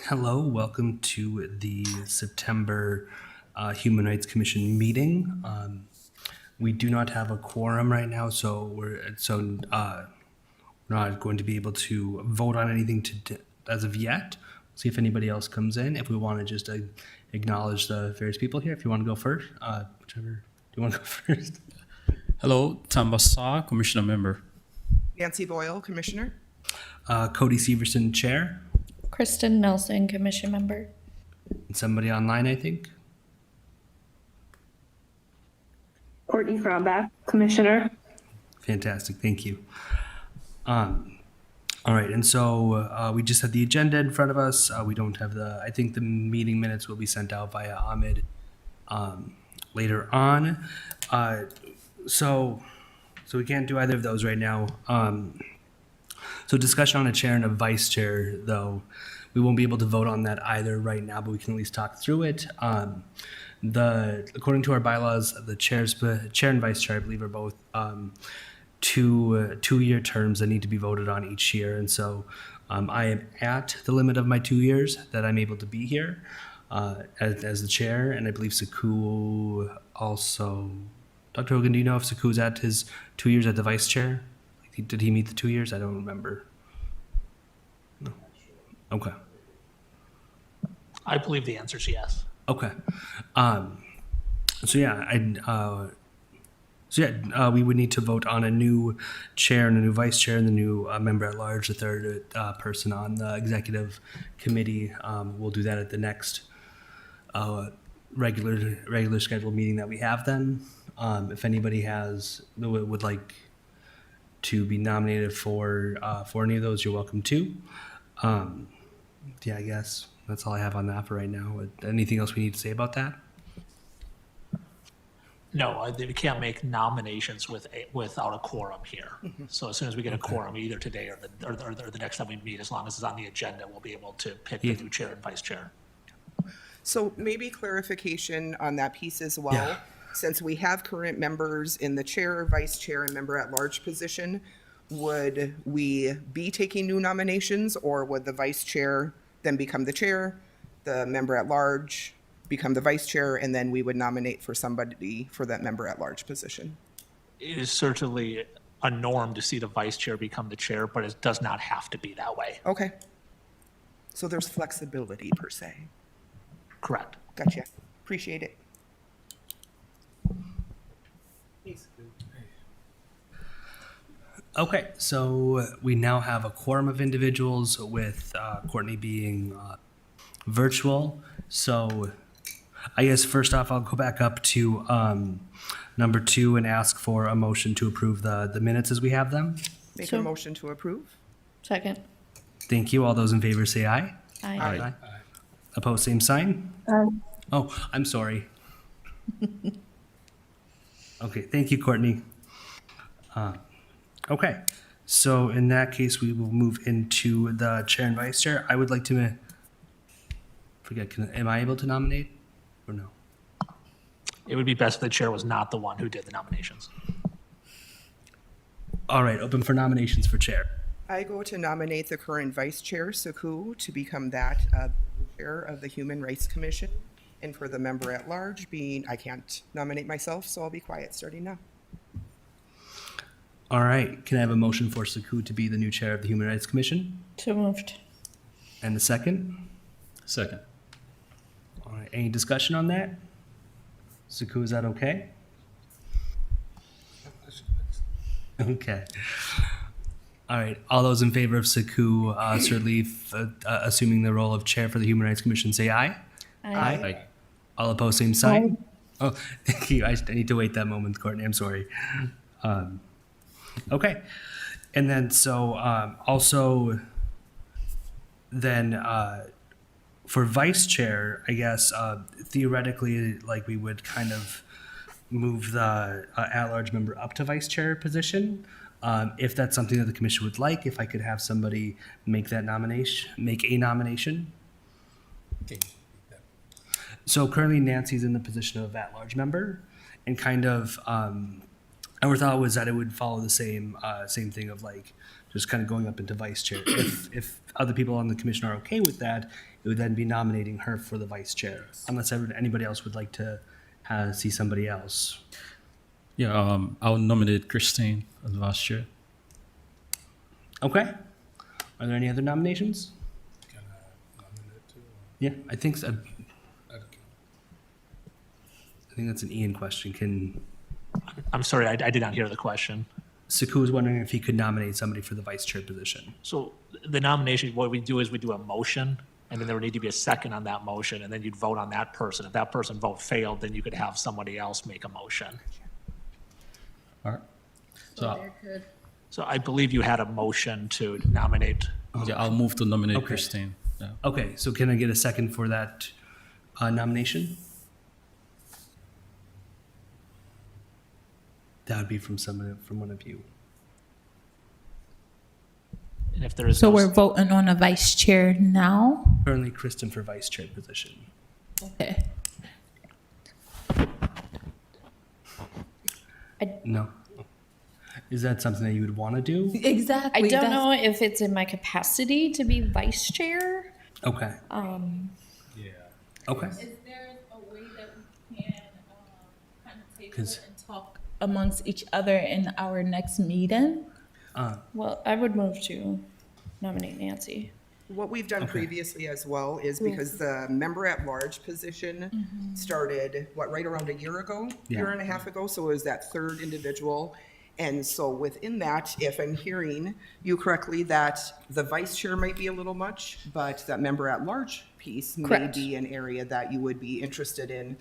Hello, welcome to the September Human Rights Commission meeting. We do not have a quorum right now, so we're not going to be able to vote on anything as of yet. See if anybody else comes in. If we want to just acknowledge the various people here, if you want to go first, whichever. Do you want to go first? Hello, Tambasa, Commissioner Member. Nancy Boyle, Commissioner. Cody Severson, Chair. Kristen Nelson, Commission Member. And somebody online, I think. Courtney Cronbach, Commissioner. Fantastic, thank you. All right, and so we just had the agenda in front of us. We don't have I think the meeting minutes will be sent out via Ahmed later on. So we can't do either of those right now. So discussion on a chair and a vice chair, though, we won't be able to vote on that either right now, but we can at least talk through it. According to our bylaws, the chair and vice chair, I believe, are both two-year terms that need to be voted on each year. And so I am at the limit of my 2 years that I'm able to be here as the chair, and I believe Saku also. Dr. Hogan, do you know if Saku's at his 2 years at the vice chair? Did he meet the 2 years? I don't remember. No. Okay. I believe the answer is yes. Okay. We would need to vote on a new chair and a new vice chair and the new member at large, the third person on the executive committee. We'll do that at the next regular scheduled meeting that we have then. If anybody would like to be nominated for any of those, you're welcome to. I guess that's all I have on that for right now. Anything else we need to say about that? No, we can't make nominations without a quorum here. So as soon as we get a quorum, either today or the next time we meet, as long as it's on the agenda, we'll be able to pick the new chair and vice chair. So maybe clarification on that piece as well. Yeah. Since we have current members in the chair, vice chair, and member at large position, would we be taking new nominations, or would the vice chair then become the chair, the member at large become the vice chair, and then we would nominate for somebody for that member at large position? It is certainly a norm to see the vice chair become the chair, but it does not have to be that way. Okay. So there's flexibility per se. Correct. Gotcha. Appreciate it. Okay, so we now have a quorum of individuals with Courtney being virtual. So I guess first off, I'll go back up to number 2 and ask for a motion to approve the minutes as we have them. Make So- a motion to approve. Second. Thank you. All those in favor say aye. Aye. Opposed, same sign. Oh, I'm sorry. Okay, thank you, Courtney. Okay, so in that case, we will move into the chair and vice chair. I would like to am I able to nominate or no? It would be best if the chair was not the one who did the nominations. All right, open for nominations for chair. I go to nominate the current vice chair, Saku, to become that chair of the Human Rights Commission. And for the member at large being, I can't nominate myself, so I'll be quiet starting now. All right, can I have a motion for Saku to be the new chair of the Human Rights Commission? So moved. And a second? Second. All right, any discussion on that? Saku, is that okay? Okay. All right, all those in favor of Saku Sirleaf assuming the role of chair for the Human Rights Commission, say aye. Aye. All opposed, same sign. Oh, thank you. I need to wait that moment, Courtney. I'm sorry. Okay, and then so also then for vice chair, I guess theoretically, like we would kind of move the at-large member up to vice chair position. If that's something that the commission would like, if I could have somebody make a nomination. Okay. So currently Nancy's in the position of at-large member, and kind of our thought was that it would follow the same thing of like just kind of going up into vice chair. If other people on the commission are okay with that, it would then be nominating her for the vice chair, unless anybody else would like to see somebody else. Yeah, I'll nominate Christine as vice chair. Okay. Are there any other nominations? Can I nominate too? Yeah, I think so. Okay. I think that's an Ian question. Can I'm sorry, I did not hear the question. Saku was wondering if he could nominate somebody for the vice chair position. So the nomination, what we do is we do a motion, and then there would need to be a second on that motion, and then you'd vote on that person. If that person vote failed, then you could have somebody else make a motion. All right. So So I believe you had a motion to nominate. yeah, I'll move to nominate Okay. Christine. Yeah. Okay, so can I get a second for that nomination? That would be from one of you. And if there is So no- we're voting on a vice chair now? Currently, Kristen for vice chair position. Okay. No. Is that something that you would want to do? Exactly. I don't know if it's in my capacity to be vice chair. Okay. Yeah. Okay. Is there a way that we can kind of table 'Cause- it and talk amongst each other in our next meeting? Well, I would move to nominate Nancy. What we've done previously as well is because the member at large position started, right around a year ago, year Yeah. and a half ago, so it was that third individual. And so within that, if I'm hearing you correctly, that the vice chair might be a little much, but that member at large piece may Correct. be an area that you would be interested in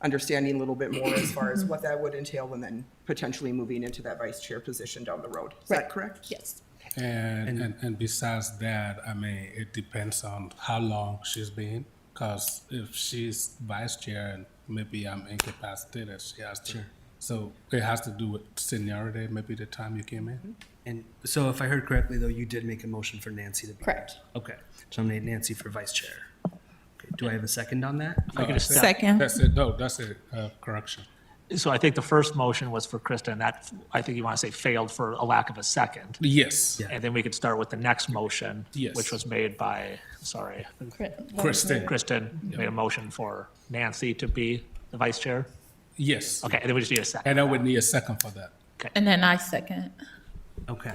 understanding a little bit more as far as what that would entail, and then potentially moving into that vice chair position down the road. Is that Right. correct? Yes. And besides that, I mean, it depends on how long she's been. Because if she's vice chair and maybe I'm incapacitated, she has to. So it has to do with seniority, maybe the time you came in. And so if I heard correctly, though, you did make a motion for Nancy to be. Correct. Okay. To nominate Nancy for vice chair. Okay. Do I have a second on that? I could just- Second. That's it. No, that's a correction. So I think the first motion was for Krista, and that, I think you want to say failed for a lack of a second. Yes. Yeah. And then we could start with the next motion, Yes. which was made by, sorry, Kristen. Kristen made a motion for Nancy to be the vice chair. Yes. Okay, and then we just need a second. And I would need a second for that. And then I second. Okay.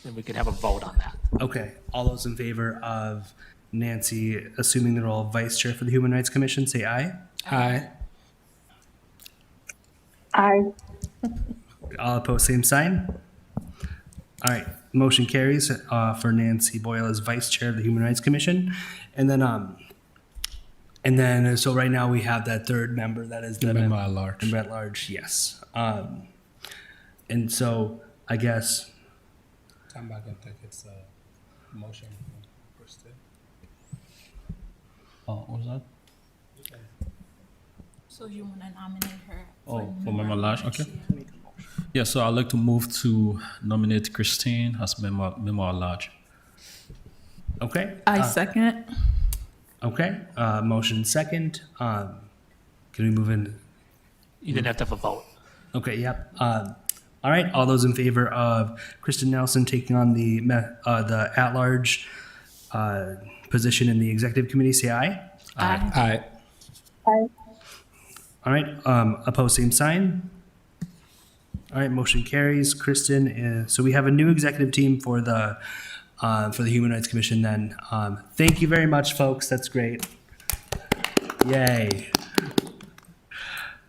Then we could have a vote on that. Okay. All those in favor of Nancy assuming the role of vice chair for the Human Rights Commission, say aye. Aye. Aye. All opposed, same sign. All right, motion carries for Nancy Boyle as vice chair of the Human Rights Commission, and then so right now we have that third member that is the Member at large. Member at large, yes. And so I guess Come back and take its motion from Kristen. Oh, what was that? So you want to nominate her? Oh, for member large. Okay. Yeah, so I'd like to move to nominate Christine as member at large. okay. I second. Okay. Motion second. Can we move in? You didn't have to have a vote. Okay. Yep. All right. All those in favor of Kristen Nelson taking on the at-large position in the executive committee, say aye. Aye. Aye. Aye. All right. Opposed, same sign. All right. Motion carries. Kristen. So we have a new executive team for the Human Rights Commission. Then, thank you very much, folks. That's great. Yay.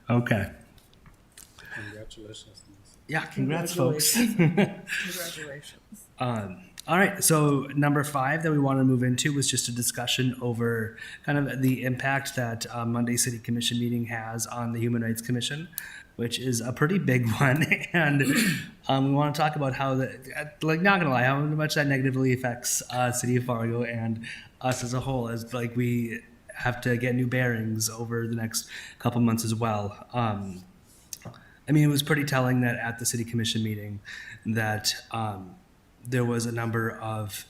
Okay. Congratulations. Yeah. Congrats, folks. Congratulations. All right, so number 5 that we want to move into was just a discussion over kind of the impact that Monday City Commission meeting has on the Human Rights Commission, which is a pretty big one. And we want to talk about how, not gonna lie, how much that negatively affects City of Fargo and us as a whole, as we have to get new bearings over the next couple months as well. I mean, it was pretty telling that at the City Commission meeting that there was a number of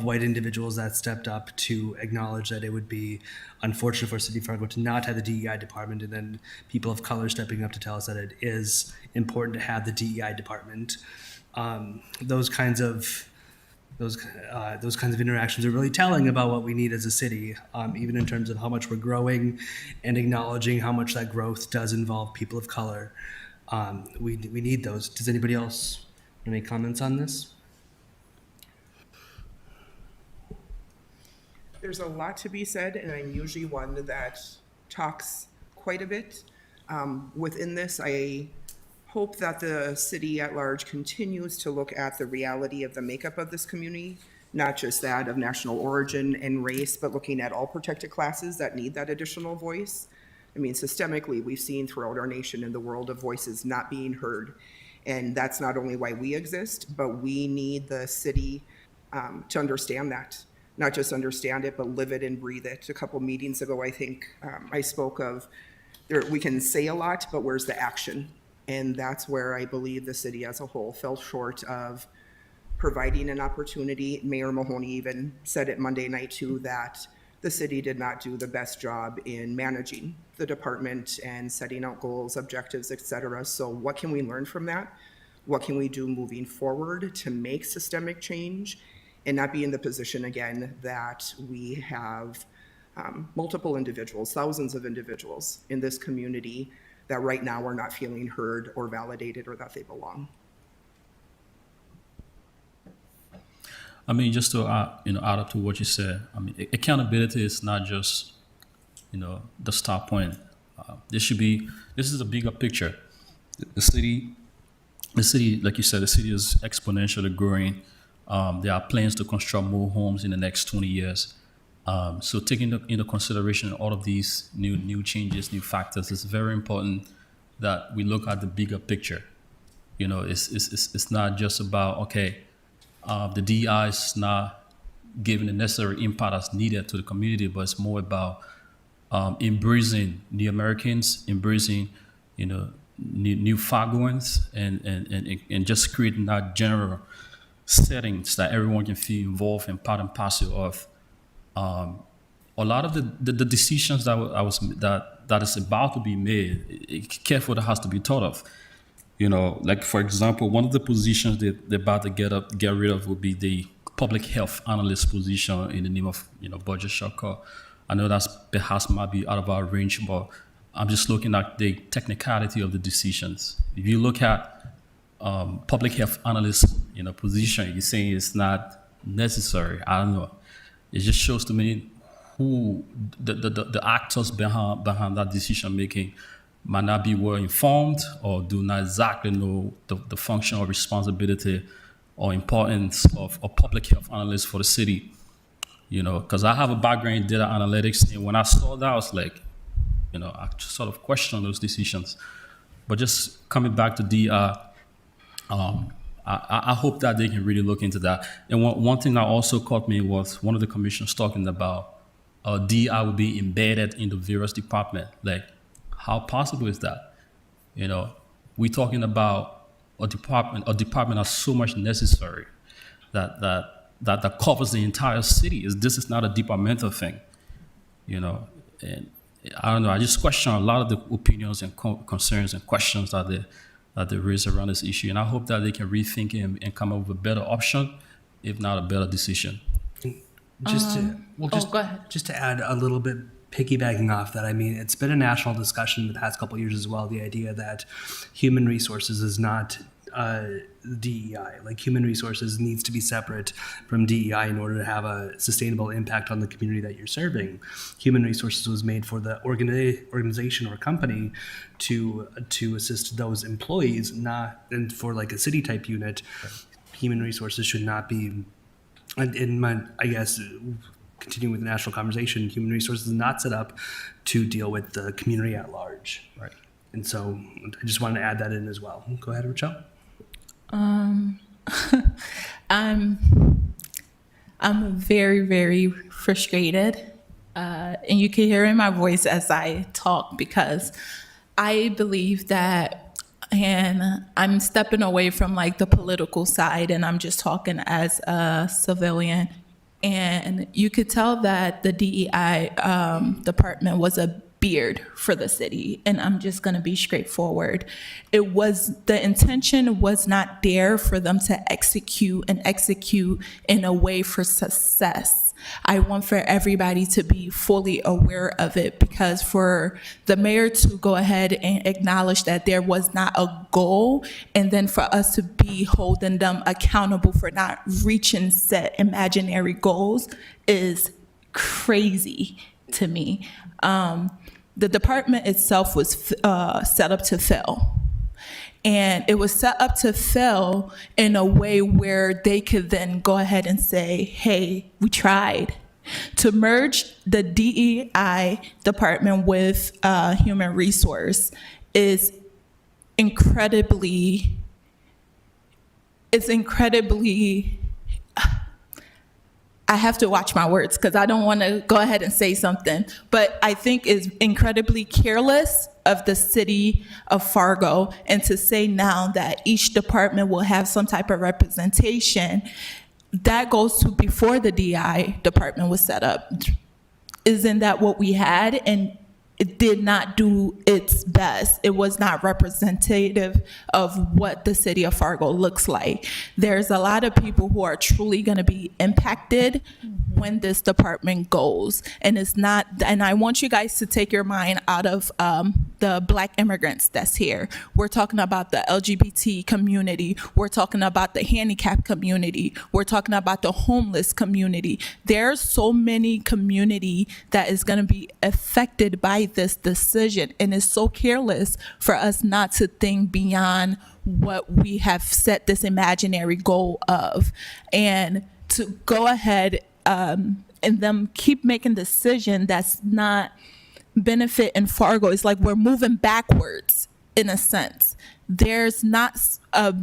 white individuals that stepped up to acknowledge that it would be unfortunate for City of Fargo to not have the DEI department, and then people of color stepping up to tell us that it is important to have the DEI department. those kinds of interactions are really telling about what we need as a city, even in terms of how much we're growing and acknowledging how much that growth does involve people of color. We need those. Does anybody else have any comments on this? There's a lot to be said, and I'm usually one that talks quite a bit. Within this, I hope that the city at large continues to look at the reality of the makeup of this community, not just that of national origin and race, but looking at all protected classes that need that additional voice. I mean, systemically, we've seen throughout our nation in the world of voices not being heard. And that's not only why we exist, but we need the city to understand that. Not just understand it, but live it and breathe it. A couple meetings ago, I think I spoke of, we can say a lot, but where's the action? And that's where I believe the city as a whole fell short of providing an opportunity. Mayor Mahoney even said it Monday night too, that the city did not do the best job in managing the department and setting out goals, objectives, et cetera. So what can we learn from that? What can we do moving forward to make systemic change and not be in the position again that we have multiple individuals, thousands of individuals in this community that right now are not feeling heard or validated or that they belong. I mean, just to add up to what you said, I mean, accountability is not just the start point. This is a bigger picture. The city, like you said, the city is exponentially growing. There are plans to construct more homes in the next 20 years. So taking into consideration all of these new changes, new factors, it's very important that we look at the bigger picture. It's not just about, okay, the DEI is not giving the necessary impact as needed to the community, but it's more about embracing new Americans, embracing new Fargoans, and just creating that general settings that everyone can feel involved and part and parcel of. A lot of the decisions that is about to be made, careful that has to be thought of. Like for example, one of the positions that they're about to get rid of would be the public health analyst position in the name of budget shortcut. I know that's perhaps might be out of our range, but I'm just looking at the technicality of the decisions. If you look at public health analyst position, you're saying it's not necessary. I don't know. It just shows to me who the actors behind that decision making might not be well informed or do not exactly know the function or responsibility or importance of a public health analyst for the city. Because I have a background in data analytics, and when I saw that, I was like, I just sort of questioned those decisions. But just coming back to DEI, I hope that they can really look into that. And one thing that also caught me was one of the commissioners talking about DEI will be embedded in the various departments. Like, how possible is that? We're talking about a department that's so much necessary that covers the entire city. This is not a departmental thing, And I don't know. I just question a lot of the opinions and concerns and questions that they raise around this issue, and I hope that they can rethink it and come up with a better option, if not a better decision. go ahead. Just to add a little bit, piggybacking off that, I mean, it's been a national discussion in the past couple of years as well, the idea that human resources is not DEI. Like, human resources needs to be separate from DEI in order to have a sustainable impact on the community that you're serving. Human resources was made for the organization or company to assist those employees, and for like a city type unit. Human resources should not be, I guess, continuing with the national conversation, human resources is not set up to deal with the community at large. Right. And so I just wanted to add that in as well. Go ahead, Rochelle. I'm very, very frustrated, and you can hear in my voice as I talk, because I believe that, and I'm stepping away from like the political side, and I'm just talking as a civilian. And you could tell that the DEI department was a beard for the city. And I'm just going to be straightforward. The intention was not there for them to execute in a way for success. I want for everybody to be fully aware of it, because for the mayor to go ahead and acknowledge that there was not a goal, and then for us to be holding them accountable for not reaching set imaginary goals is crazy to me. The department itself was set up to fail. And it was set up to fail in a way where they could then go ahead and say, hey, we tried. To merge the DEI department with human resource is incredibly, I have to watch my words because I don't want to go ahead and say something, but I think is incredibly careless of the city of Fargo, and to say now that each department will have some type of representation, that goes to before the DI department was set up. Isn't that what we had? And it did not do its best. It was not representative of what the city of Fargo looks like. There's a lot of people who are truly going to be impacted when this department goes. And it's not, and I want you guys to take your mind out of the Black immigrants that's here. We're talking about the LGBT community. We're talking about the handicapped community. We're talking about the homeless community. There's so many community that is going to be affected by this decision, and it's so careless for us not to think beyond what we have set this imaginary goal of, and to go ahead and them keep making decision that's not benefit in Fargo. It's like we're moving backwards in a sense. There's not a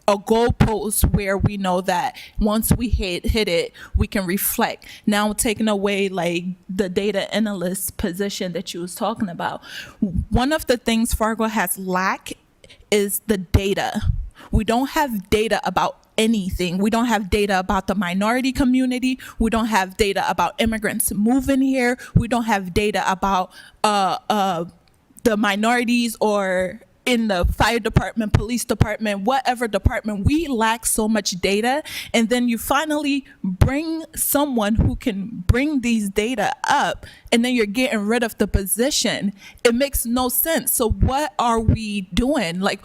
goalpost where we know that once we hit it, we can reflect. Now taking away like the data analyst position that you was talking about. One of the things Fargo has lacked is the data. We don't have data about anything. We don't have data about the minority community. We don't have data about immigrants moving here. We don't have data about the minorities or in the fire department, police department, whatever department. We lack so much data. And then you finally bring someone who can bring these data up, and then you're getting rid of the position. It makes no sense. So what are we doing? Like,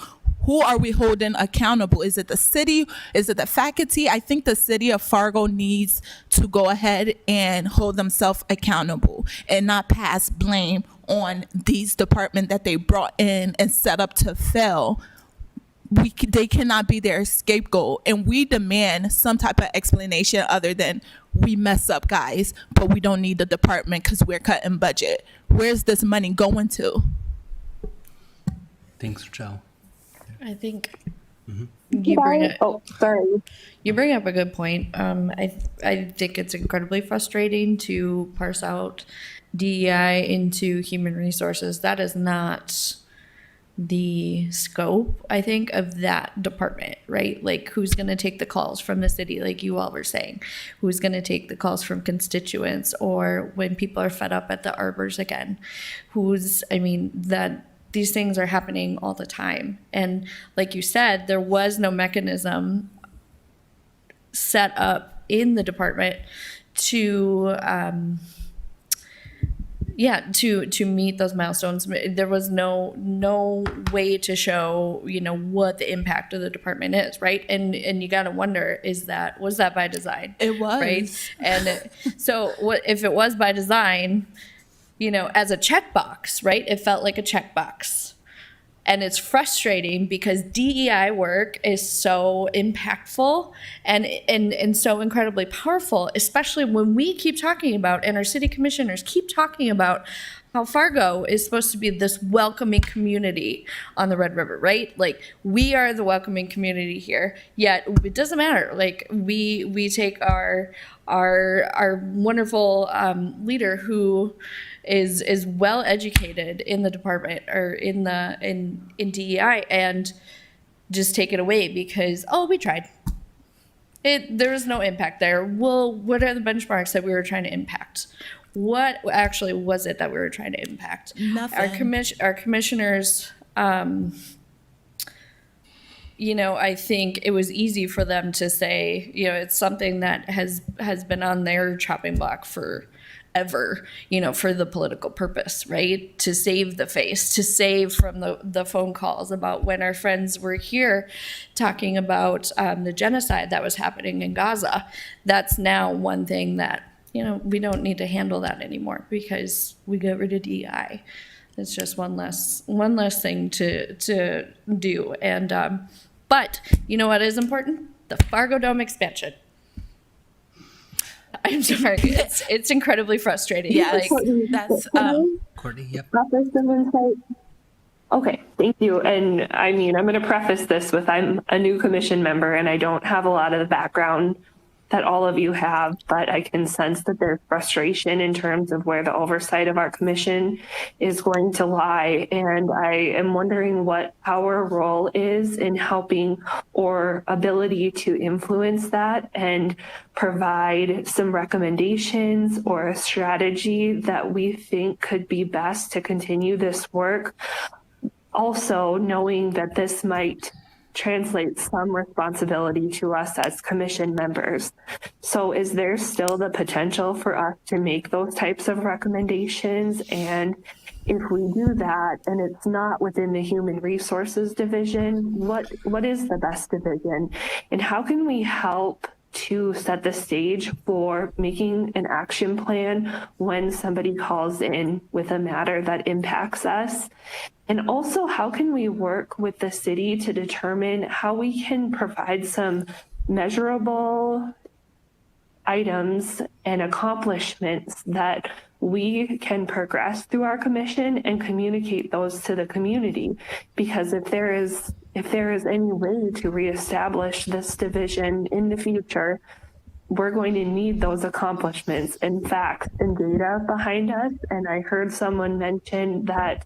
who are we holding accountable? Is it the city? Is it the faculty? I think the city of Fargo needs to go ahead and hold themselves accountable and not pass blame on these departments that they brought in and set up to fail. They cannot be their scapegoat, and we demand some type of explanation other than we mess up, guys, but we don't need the department because we're cutting budget. Where's this money going to? Thanks, Rochelle. I think you bring up a good point. I think it's incredibly frustrating to parse out DEI into human resources. That is not the scope, I think, of that department, right? Like, who's going to take the calls from the city, like you all were saying? Who's going to take the calls from constituents, or when people are fed up at the arbors again? These things are happening all the time. And like you said, there was no mechanism set up in the department to meet those milestones. There was no way to show, what the impact of the department is, right? And you got to wonder, was that by design? It was. Right? And so if it was by design, as a checkbox, right? It felt like a checkbox. And it's frustrating because DEI work is so impactful and so incredibly powerful, especially when we keep talking about, and our city commissioners keep talking about, how Fargo is supposed to be this welcoming community on the Red River, right? Like, we are the welcoming community here, yet it doesn't matter. Like, we take our wonderful leader who is well educated in the department or in DEI, and just take it away because, we tried. There was no impact there. Well, what are the benchmarks that we were trying to impact? what actually was it that we were trying to impact? Nothing. Our commissioners, I think it was easy for them to say, it's something that has been on their chopping block forever, for the political purpose, right? To save the face, to save from the phone calls about when our friends were here talking about the genocide that was happening in Gaza. That's now one thing that, we don't need to handle that anymore because we got rid of DEI. It's just one less thing to do. And, but you know what is important? The Fargo Dome expansion. I'm sorry. It's incredibly frustrating. Yes, Like, that's Courtney, yep. Preface some insight. Okay, thank you. And I mean, I'm going to preface this with I'm a new commission member and I don't have a lot of the background that all of you have, but I can sense that there's frustration in terms of where the oversight of our commission is going to lie. And I am wondering what our role is in helping or ability to influence that and provide some recommendations or a strategy that we think could be best to continue this work. Also, knowing that this might translate some responsibility to us as commission members. So is there still the potential for us to make those types of recommendations? And if we do that and it's not within the human resources division, what is the best division? And how can we help to set the stage for making an action plan when somebody calls in with a matter that impacts us? And also, how can we work with the city to determine how we can provide some measurable items and accomplishments that we can progress through our commission and communicate those to the community? Because if there is any way to reestablish this division in the future, we're going to need those accomplishments and facts and data behind us. And I heard someone mention that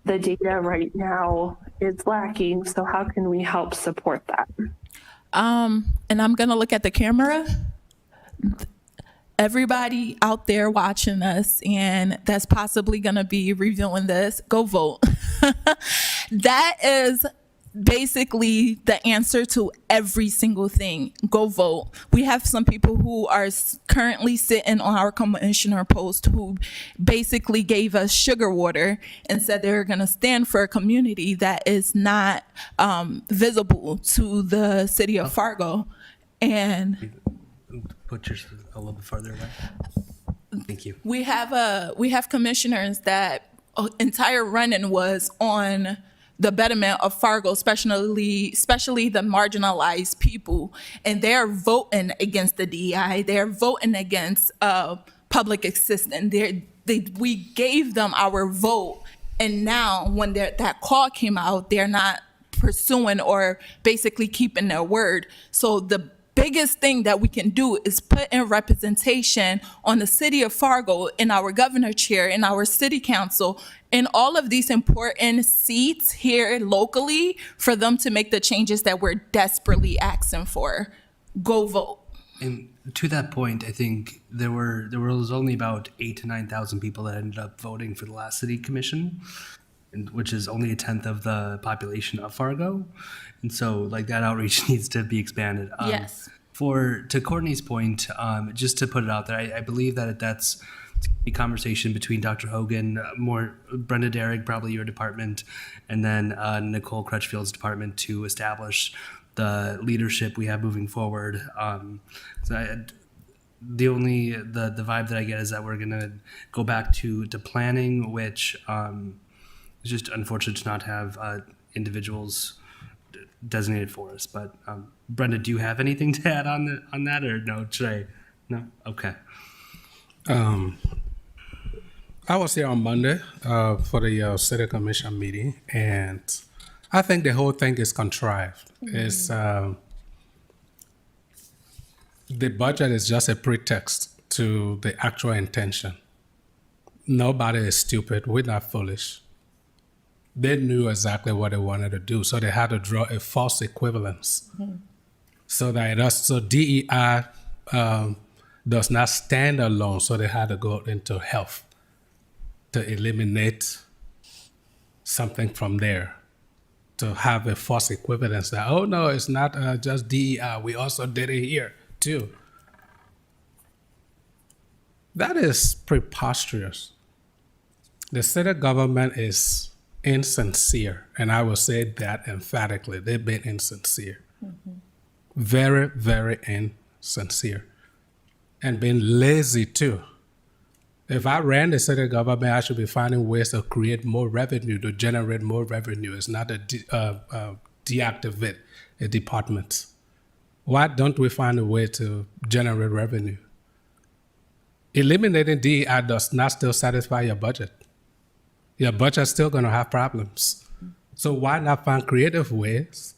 the data right now is lacking. So how can we help support that? And I'm gonna look at the camera. Everybody out there watching us and that's possibly gonna be reviewing this, go vote. That is basically the answer to every single thing. Go vote. We have some people who are currently sitting on our commissioner post who basically gave us sugar water and said they're going to stand for a community that is not visible to the city of Fargo. And Put yours a little bit farther away. Thank you. we have commissioners that entire run-in was on the betterment of Fargo, especially the marginalized people, and they're voting against the DEI. They're voting against public assistance. We gave them our vote, and now when that call came out, they're not pursuing or basically keeping their word. So the biggest thing that we can do is put in representation on the city of Fargo, in our governor chair, in our city council, in all of these important seats here locally for them to make the changes that we're desperately asking for. Go vote. And to that point, I think there was only about 8,000 to 9,000 people that ended up voting for the last city commission, which is only a tenth of the population of Fargo. And so like that outreach needs to be expanded. Yes. To Courtney's point, just to put it out there, I believe that's a conversation between Dr. Hogan, more Brenda Derrick, probably your department, and then Nicole Crutchfield's department to establish the leadership we have moving forward. The vibe that I get is that we're gonna go back to planning, which it's just unfortunate to not have individuals designated for us. But Brenda, do you have anything to add on that, or no? Should I? No. Okay. I was here on Monday for the city commission meeting, and I think the whole thing is contrived. It's the budget is just a pretext to the actual intention. Nobody is stupid. We're not foolish. They knew exactly what they wanted to do, so they had to draw a false equivalence. So DEI does not stand alone, so they had to go into health to eliminate something from there, to have a false equivalence that, oh no, it's not just DEI, we also did it here too. That is preposterous. The city government is insincere, and I will say that emphatically. They've been insincere. Very, very insincere. And being lazy too. If I ran the city government, I should be finding ways to create more revenue, to generate more revenue. It's not to deactivate a department. Why don't we find a way to generate revenue? Eliminating DEI does not still satisfy your budget. Your budget's still going to have problems. So why not find creative ways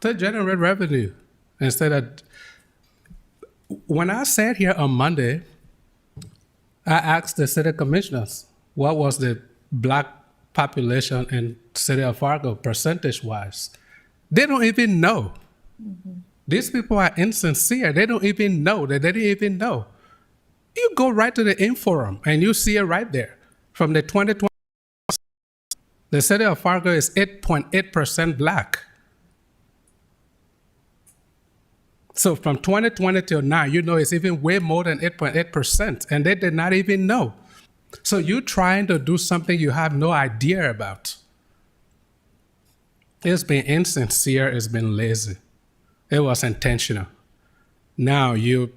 to generate revenue instead of... When I sat here on Monday, I asked the city commissioners what was the black population in city of Fargo percentage-wise. They don't even know. These people are insincere. They don't even know that they didn't even know. You go right to the Inforum and you see it right there. From the 2020, the city of Fargo is 8.8% black. So from 2020 till now, you know it's even way more than 8.8%, and they did not even know. So you're trying to do something you have no idea about. It's been insincere, it's been lazy. It was intentional. Now you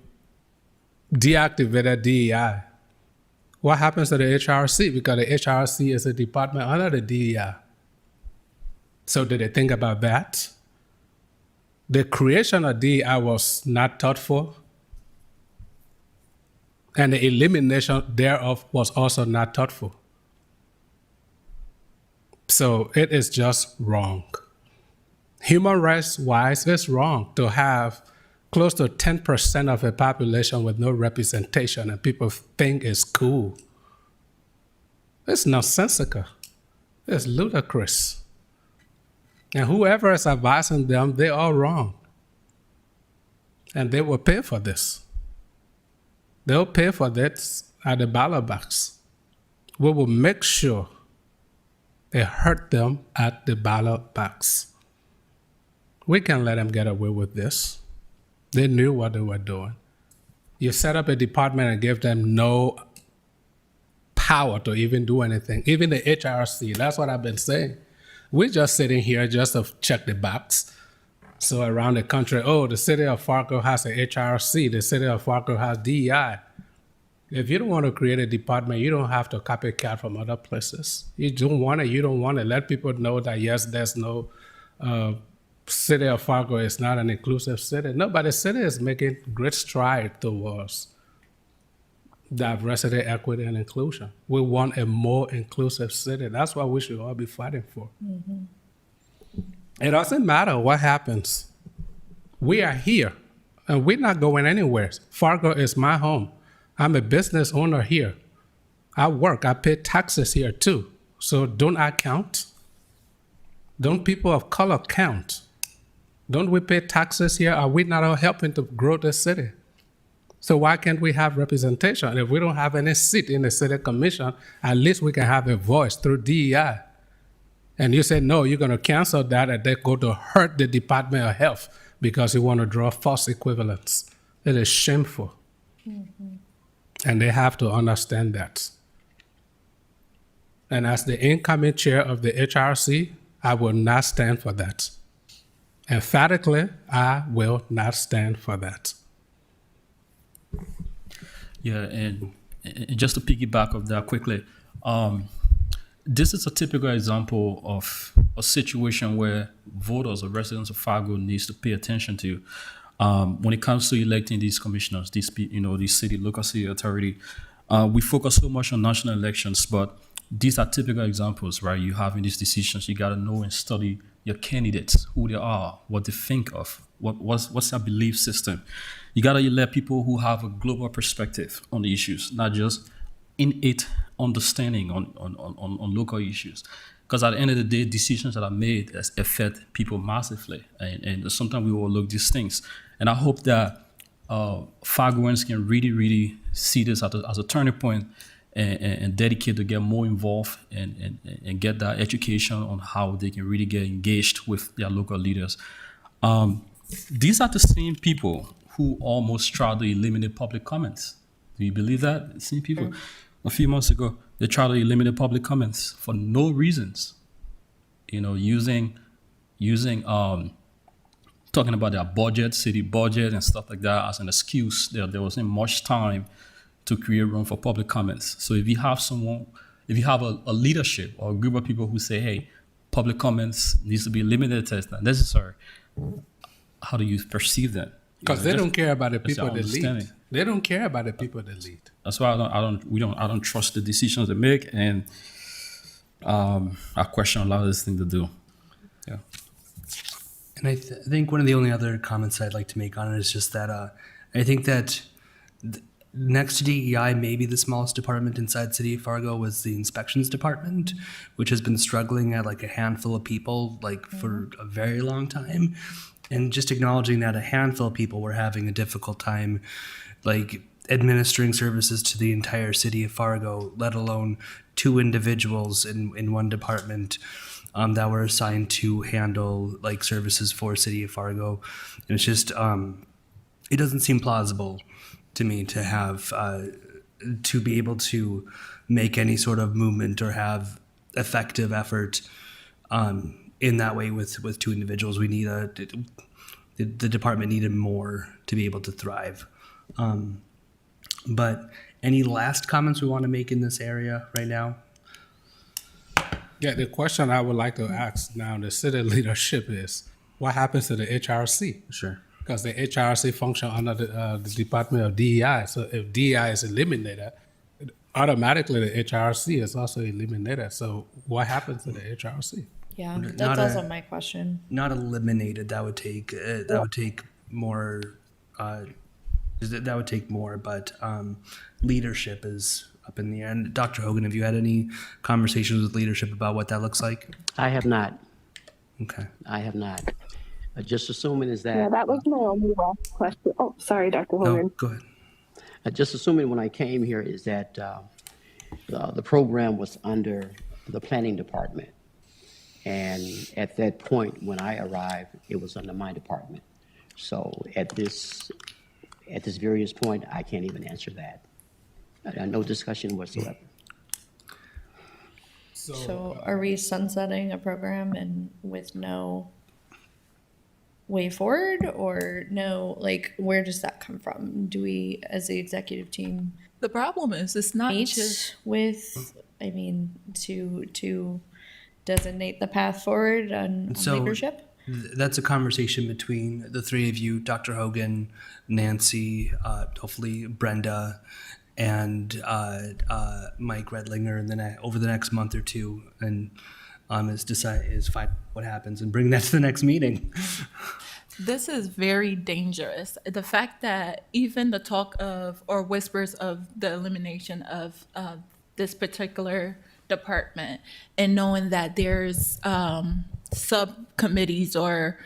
deactivated DEI. What happens to the HRC? Because the HRC is a department under the DEI. So did they think about that? The creation of DEI was not thoughtful, and the elimination thereof was also not thoughtful. So it is just wrong. Human rights wise, it's wrong to have close to 10% of a population with no representation and people think it's cool. It's nonsensical. It's ludicrous. And whoever is advising them, they're all wrong. And they will pay for this. They'll pay for this at the ballot box. We will make sure it hurt them at the ballot box. We can't let them get away with this. They knew what they were doing. You set up a department and give them no power to even do anything. Even the HRC, that's what I've been saying. We're just sitting here just to check the box. So around the country, oh, the city of Fargo has a HRC, the city of Fargo has DEI. If you don't want to create a department, you don't have to copycat from other places. You don't want it, you don't want to let people know that, yes, there's no city of Fargo is not an inclusive city. No, but the city is making great strides towards diversity, equity, and inclusion. We want a more inclusive city. That's what we should all be fighting for. It doesn't matter what happens. We are here, and we're not going anywhere. Fargo is my home. I'm a business owner here. I work, I pay taxes here too. So don't I count? Don't people of color count? Don't we pay taxes here? Are we not all helping to grow the city? So why can't we have representation? If we don't have any seat in the city commission, at least we can have a voice through DEI. And you say, no, you're going to cancel that and they go to hurt the Department of Health because you want to draw false equivalence. It is shameful. And they have to understand that. And as the incoming chair of the HRC, I will not stand for that. Emphatically, I will not stand for that. Yeah, and just to piggyback of that quickly, this is a typical example of a situation where voters or residents of Fargo needs to pay attention to when it comes to electing these commissioners, these city, local city authority. We focus so much on national elections, but these are typical examples, right? You having these decisions, you got to know and study your candidates, who they are, what they think of, what's their belief system. You got to let people who have a global perspective on the issues, not just innate understanding on local issues. Because at the end of the day, decisions that are made affect people massively. And sometimes we overlook these things. And I hope that Fargoans can really see this as a turning point and dedicate to get more involved and get that education on how they can really get engaged with their local leaders. These are the same people who almost tried to eliminate public comments. Do you believe that? Same people. A few months ago, they tried to eliminate public comments for no reasons. Using talking about their budget, city budget, and stuff like that as an excuse. There wasn't much time to create room for public comments. So if you have a leadership or a group of people who say, hey, public comments needs to be limited to it's not necessary, how do you perceive that? Because they don't care about the that's people our that lead. understanding. They don't care about the people that lead. That's why I don't trust the decisions they make, and I question a lot of this thing to do. Yeah. And I think one of the only other comments I'd like to make on it is just that I think that next to DEI, maybe the smallest department inside City of Fargo was the inspections department, which has been struggling at like a handful of people for a very long time. And just acknowledging that a handful of people were having a difficult time administering services to the entire City of Fargo, let alone 2 individuals in one department that were assigned to handle services for City of Fargo. And it's just it doesn't seem plausible to me to have to be able to make any sort of movement or have effective effort in that way with 2 individuals. We need the department needed more to be able to thrive. But any last comments we want to make in this area right now? Yeah, the question I would like to ask now the city leadership is, what happens to the HRC? Sure. Because the HRC function under the Department of DEI. So if DEI is eliminated, automatically the HRC is also eliminated. So what happens to the HRC? Yeah, Not that's a- also my question. Not eliminated. That would take more. That would take more. But leadership is up in the air. And Dr. Hogan, have you had any conversations with leadership about what that looks like? I have not. Okay. I have not. Just assuming is Yeah, that, that was my only last question. Oh, sorry, Dr. No, Hogan. go ahead. just assuming when I came here is that the program was under the planning department. And at that point, when I arrived, it was under my department. So at this various point, I can't even answer that. No discussion whatsoever. So are we sunsetting a program and with no way forward, or no, where does that come from? Do we, as the executive team, The problem is it's not meet just with, to designate the path forward on So- leadership? That's a conversation between the 3 of you, Dr. Hogan, Nancy, hopefully Brenda, and Mike Redlinger, and then over the next month or 2, and is find what happens and bring that to the next meeting. This is very dangerous. The fact that even the talk of or whispers of the elimination of this particular department, and knowing that there's subcommittees or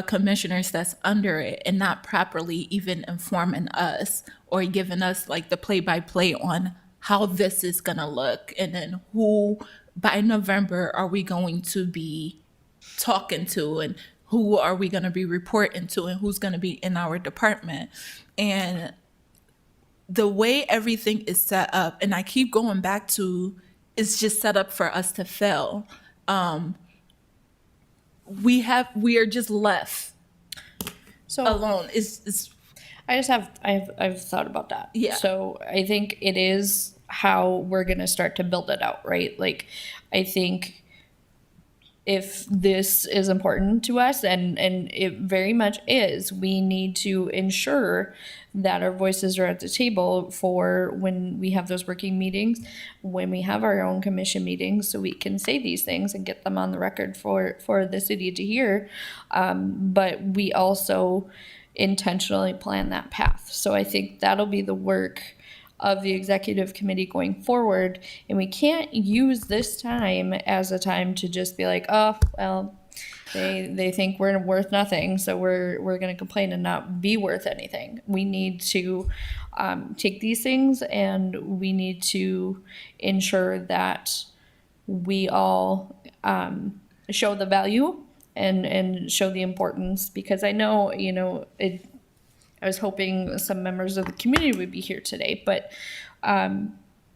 commissioners that's under it, and not properly even informing us or giving us the play-by-play on how this is gonna look, and then who by November are we going to be talking to, and who are we going to be reporting to, and who's going to be in our department. And the way everything is set up, and I keep going back to, it's just set up for us to fail. We are just left So alone. It's I've thought about that. Yeah. So I think it is how we're gonna start to build it out, right? I think if this is important to us, and it very much is, we need to ensure that our voices are at the table for when we have those working meetings, when we have our own commission meetings, so we can say these things and get them on the record for the city to hear. But we also intentionally plan that path. So I think that'll be the work of the executive committee going forward. And we can't use this time as a time to just be like, oh, well, They think we're worth nothing, so we're going to complain and not be worth anything. We need to take these things, and we need to ensure that we all show the value and show the importance, because I know, I was hoping some members of the community would be here today, but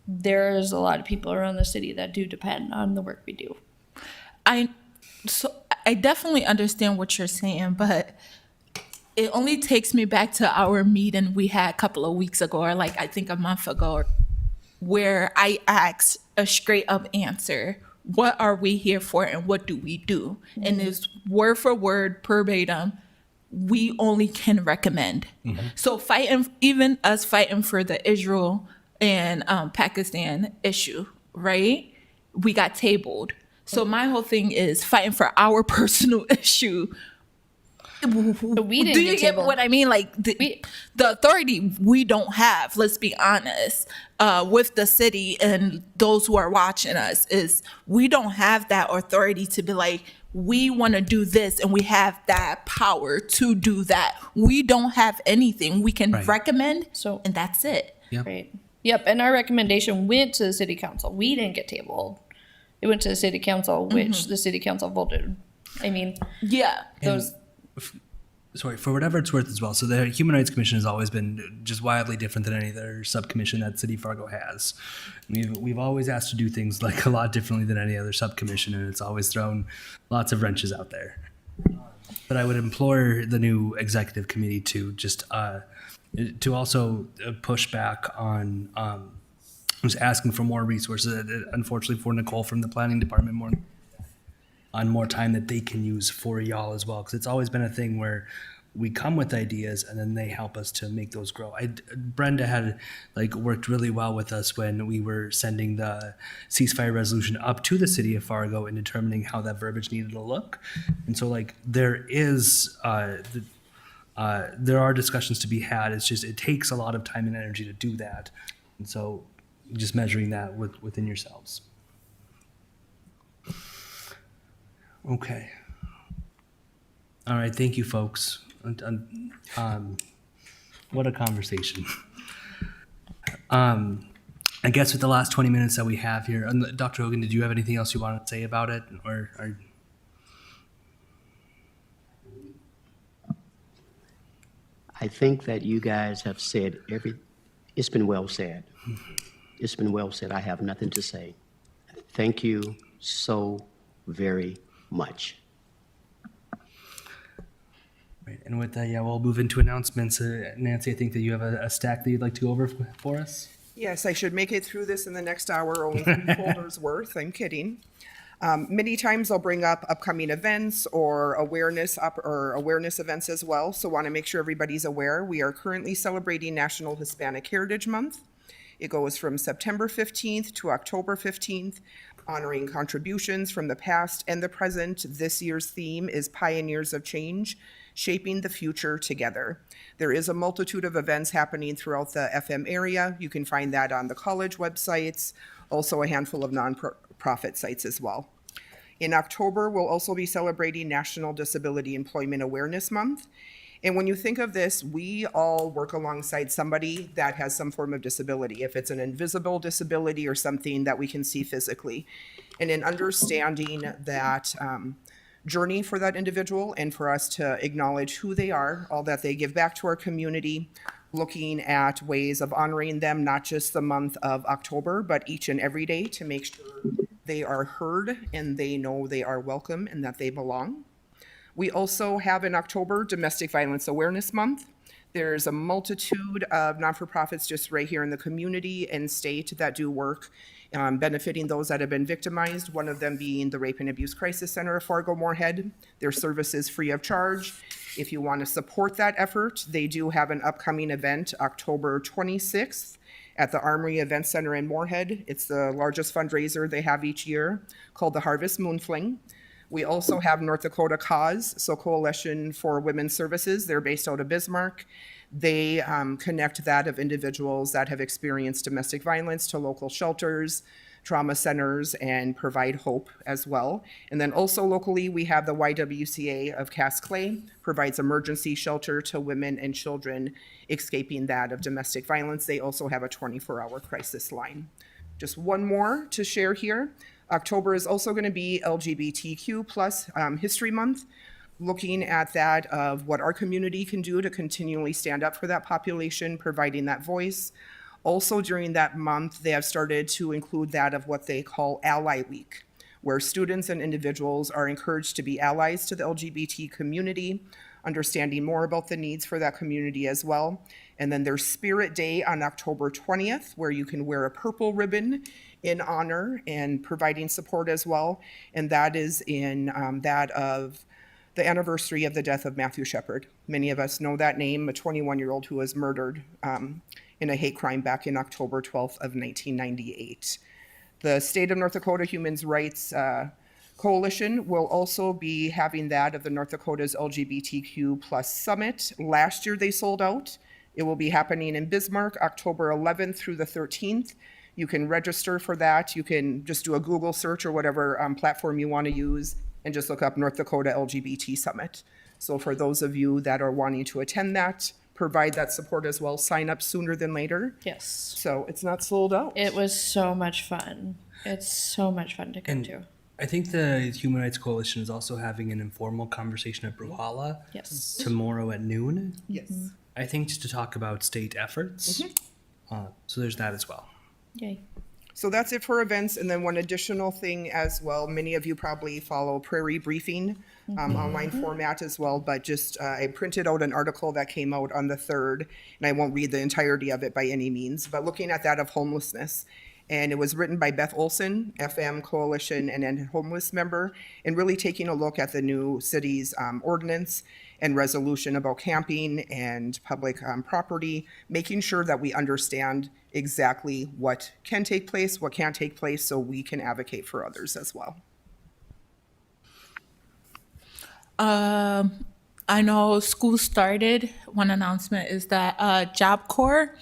there's a lot of people around the city that do depend on the work we do. I definitely understand what you're saying, but it only takes me back to our meeting we had a couple of weeks ago, or like I think a month ago, where I asked a straight up answer. What are we here for and what do we do? And it's word for word, verbatim, we only can recommend. So even us fighting for the Israel and Pakistan issue, right? We got tabled. So my whole thing is fighting for our personal issue. But we didn't Do you get get tabled. what I mean? Like the authority we don't have, let's be honest, with the city and those who are watching us, is we don't have that authority to be like, we want to do this and we have that power to do that. We don't have anything. We can Right. recommend, So- and that's it. Right. Yep. And our recommendation went to the city council. We didn't get tabled. It went to the city council, which the city council voted. I mean, Yeah. those. Sorry, for whatever it's worth as well. So the Human Rights Commission has always been just wildly different than any other subcommission that City of Fargo has. We've always asked to do things like a lot differently than any other subcommission, and it's always thrown lots of wrenches out there. But I would implore the new executive committee to just to also push back on just asking for more resources. Unfortunately, for Nicole from the planning department, more time that they can use for y'all as well, because it's always been a thing where we come with ideas and then they help us to make those grow. Brenda had worked really well with us when we were sending the ceasefire resolution up to the city of Fargo and determining how that verbiage needed to look. And so there are discussions to be had. It's just it takes a lot of time and energy to do that, and so just measuring that within yourselves. Okay. All right. Thank you, folks. What a conversation. I guess with the last 20 minutes that we have here, Dr. Hogan, did you have anything else you wanted to say about it, or? I think that you guys have said it's been well said. It's been well said. I have nothing to say. Thank you so very much. Right. And with that, we'll move into announcements. Nancy, I think that you have a stack that you'd like to go over for us. Yes, I should make it through this in the next hour, only 3 folders worth. I'm kidding. Many times I'll bring up upcoming events or awareness events as well. So want to make sure everybody's aware. We are currently celebrating National Hispanic Heritage Month. It goes from September 15th to October 15th, honoring contributions from the past and the present. This year's theme is Pioneers of Change, Shaping the Future Together. There is a multitude of events happening throughout the FM area. You can find that on the college websites, also a handful of nonprofit sites as well. In October, we'll also be celebrating National Disability Employment Awareness Month. And when you think of this, we all work alongside somebody that has some form of disability, if it's an invisible disability or something that we can see physically. And in understanding that journey for that individual and for us to acknowledge who they are, all that they give back to our community, looking at ways of honoring them, not just the month of October, but each and every day to make sure they are heard and they know they are welcome and that they belong. We also have in October Domestic Violence Awareness Month. There's a multitude of not-for-profits just right here in the community and state that do work benefiting those that have been victimized, one of them being the Rape and Abuse Crisis Center of Fargo-Moorhead. Their service is free of charge. If you want to support that effort, they do have an upcoming event October 26th at the Armory Event Center in Moorhead. It's the largest fundraiser they have each year, called the Harvest Moonfling. We also have North Dakota Cause, so Coalition for Women's Services. They're based out of Bismarck. They connect that of individuals that have experienced domestic violence to local shelters, trauma centers and provide hope as well. And then also locally, we have the YWCA of Cass Clay, provides emergency shelter to women and children escaping that of domestic violence. They also have a 24-hour crisis line. Just one more to share here. October is also going to be LGBTQ plus History Month, looking at that of what our community can do to continually stand up for that population, providing that voice. Also during that month, they have started to include that of what they call Ally Week, where students and individuals are encouraged to be allies to the LGBT community, understanding more about the needs for that community as well. And then there's Spirit Day on October 20th, where you can wear a purple ribbon in honor and providing support as well. And that is in that of the anniversary of the death of Matthew Shepard. Many of us know that name, a 21-year-old who was murdered in a hate crime back in October 12th of 1998. The State of North Dakota Human Rights Coalition will also be having that of the North Dakota's LGBTQ plus summit. Last year they sold out. It will be happening in Bismarck, October 11th through the 13th. You can register for that. You can just do a Google search or whatever platform you want to use and just look up North Dakota LGBT Summit. So for those of you that are wanting to attend that, provide that support as well, sign up sooner than later. Yes. So it's not sold out. It was so much fun. It's so much fun to come And to. I think the Human Rights Coalition is also having an informal conversation at Bruhala Yes. tomorrow at noon. Yes. I think just to talk about state efforts. So there's that as well. Yay. So that's it for events. And then one additional thing as well, many of you probably follow Prairie Briefing online format as well, but just I printed out an article that came out on the 3rd, and I won't read the entirety of it by any means, but looking at that of homelessness. And it was written by Beth Olson, FM Coalition and a homeless member, and really taking a look at the new city's ordinance and resolution about camping and public property, making sure that we understand exactly what can take place, what can't take place, so we can advocate for others as well. I know school started. One announcement is that Job Corps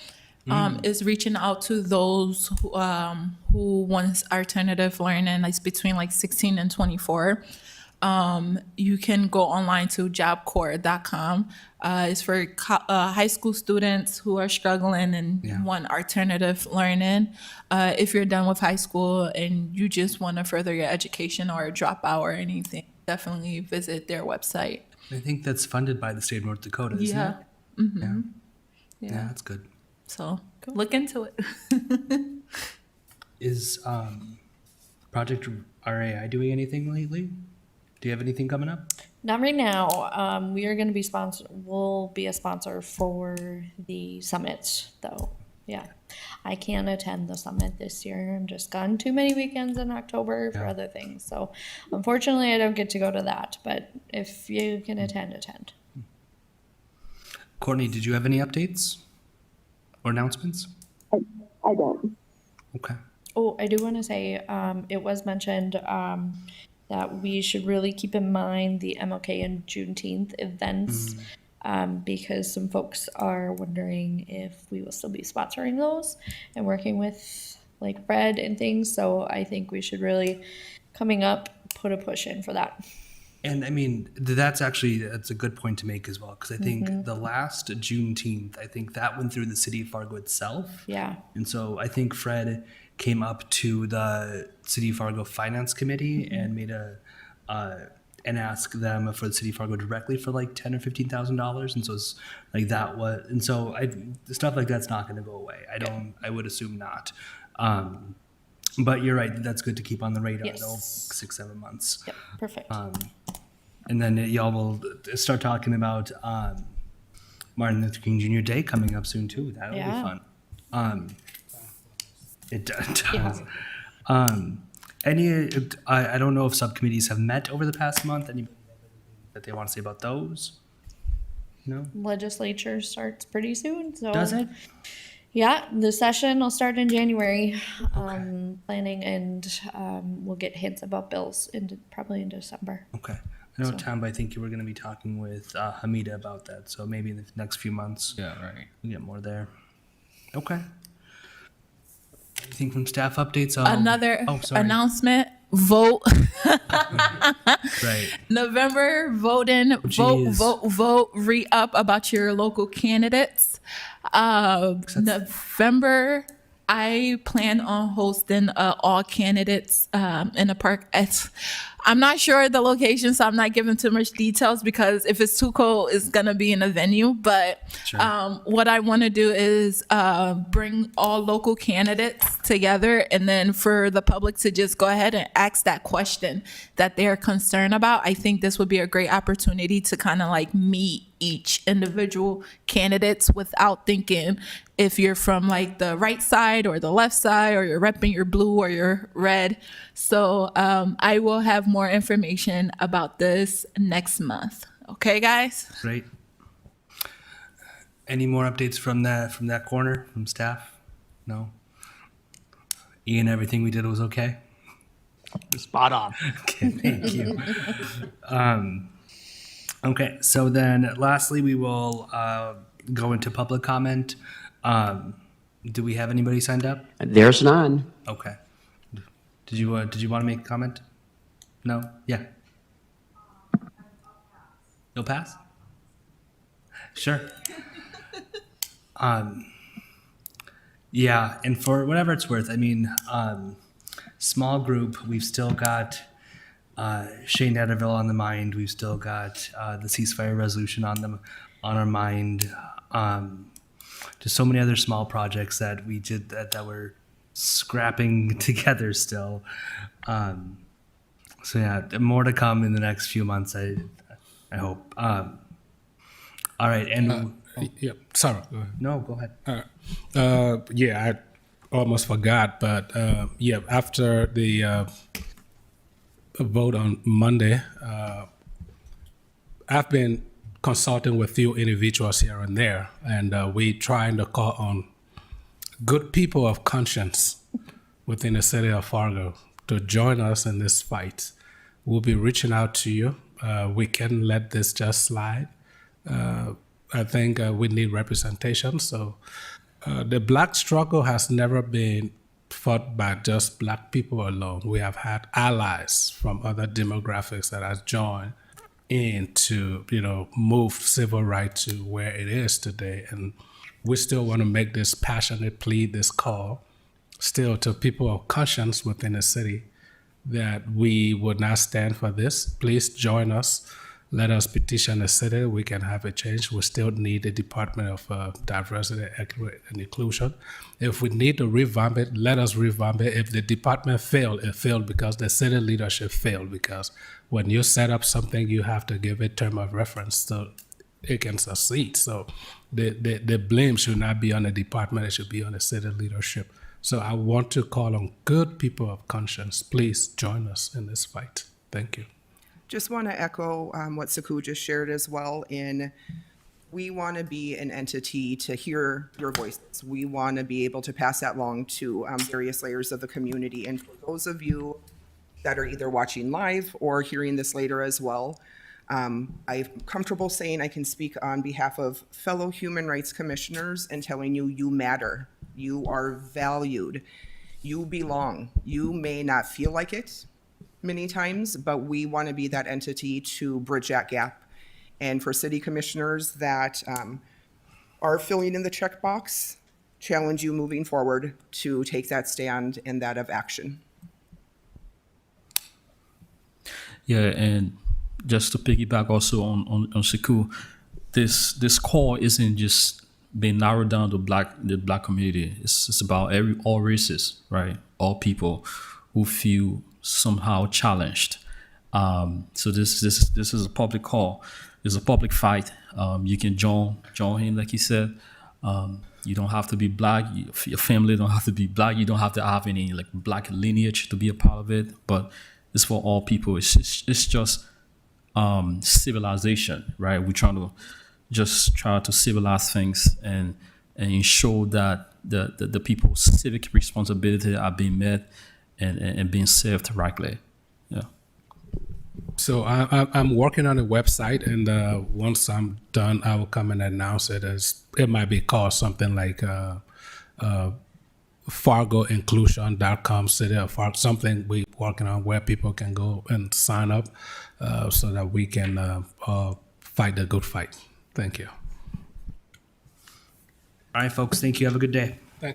is reaching out to those who wants alternative learning, like between like 16 and 24. You can go online to jobcorps.com. It's for high school students who are struggling and want alternative learning. If you're done with high school and you just want to further your education or drop out or anything, definitely visit their website. I think that's funded by the state of North Dakota, isn't Yeah. it? Yeah, that's good. So look into it. Is Project RAI doing anything lately? Do you have anything coming up? Not right now. We are going to be we'll be a sponsor for the summit, though. Yeah. I can't attend the summit this year. I'm just gone too many weekends in October for other things. So unfortunately, I don't get to go to that. But if you can attend, attend. Courtney, did you have any updates or announcements? I don't. Okay. Oh, I do want to say it was mentioned that we should really keep in mind the MLK and Juneteenth events because some folks are wondering if we will still be sponsoring those and working with like Fred and things. So I think we should really, coming up, put a push in for that. And I mean, that's a good point to make as well, because I think the last Juneteenth, I think that went through the city of Fargo itself. Yeah. And so I think Fred came up to the City of Fargo Finance Committee and made and asked them for the City of Fargo directly for like $10,000 or $15,000, and so it's like that was, and so stuff like that's not going to go away. I would assume not. But you're right. That's good to keep on the radar. Yes. Though 6-7 months. Yep. Perfect. And then y'all will start talking about Martin Luther King Jr. Day coming up soon too. That'll be fun. It does. Yeah. I don't know if subcommittees have met over the past month. Anybody that they want to say about those? No. Legislature starts pretty soon. So Does it? Yeah, the session will start in January. Planning and we'll get hints about bills probably in December. Okay. I know, Tom, I think you were going to be talking with Hamida about that. So maybe in the next few months, Yeah, right. we get more there. Okay. Anything from staff updates? Another Oh, sorry. announcement, vote. Right. November, vote in, Jeez. vote, re-up about your local candidates. November, I plan on hosting all candidates in the park. I'm not sure the location, so I'm not giving too much details because if it's too cold, it's gonna be in a venue. But what I want to do is bring all local candidates together, and then for the public to just go ahead and ask that question that they're concerned about. I think this would be a great opportunity to kind of like meet each individual candidates without thinking if you're from like the right side or the left side, or you're repping your blue or your red. So I will have more information about this next month. Okay, guys? Great. Any more updates from that corner from staff? No. Ian, everything we did was okay. Spot on. Okay, thank you. Okay, so then lastly, we will go into public comment. Do we have anybody signed up? There's none. Okay. Did you want to make a comment? No? Yeah. You'll pass? Sure. Yeah, and for whatever it's worth, I mean, small group, we've still got Shane Netterville on the mind. We've still got the ceasefire resolution on our mind. Just so many other small projects that we did that we're scrapping together still. So yeah, more to come in the next few months. I hope. All right, and Yeah, sorry. Go ahead. no, go ahead. Yeah, I almost forgot, but yeah, after the vote on Monday, I've been consulting with few individuals here and there, and we trying to call on good people of conscience within the city of Fargo to join us in this fight. We'll be reaching out to you. We can let this just slide. I think we need representation. So the Black struggle has never been fought by just Black people alone. We have had allies from other demographics that have joined in to, move civil rights to where it is today. And we still want to make this passionate plea, this call, still to people of conscience within the city, that we would not stand for this. Please join us. Let us petition the city. We can have a change. We still need a Department of Diversity, Equity, and Inclusion. If we need to revamp it, let us revamp it. If the department failed, it failed because the city leadership failed. Because when you set up something, you have to give a term of reference so it can succeed. So the blame should not be on the department. It should be on the city leadership. So I want to call on good people of conscience. Please join us in this fight. Thank you. Just want to echo what Saku just shared as well. We want to be an entity to hear your voices. We want to be able to pass that along to various layers of the community. And for those of you that are either watching live or hearing this later as well, I'm comfortable saying I can speak on behalf of fellow human rights commissioners and telling you, you matter. You are valued. You belong. You may not feel like it many times, but we want to be that entity to bridge that gap. And for city commissioners that are filling in the checkbox, challenge you moving forward to take that stand and that of action. Yeah, and just to piggyback also on Saku, this call isn't just being narrowed down to the black community. It's about all races, right? All people who feel somehow challenged. So this is a public call. It's a public fight. You can join him, like he said. You don't have to be black. Your family don't have to be black. You don't have to have any like black lineage to be a part of it. But it's for all people. It's just civilization, right? We're trying to just try to civilize things and ensure that the people's civic responsibility are being met and being served rightly. Yeah. So I'm working on a website, and once I'm done, I will come and announce it. It might be called something like FargoInclusion.com, City of Fargo, something we working on where people can go and sign up so that we can fight the good fight. Thank you. All right, folks, thank you. Have a good day.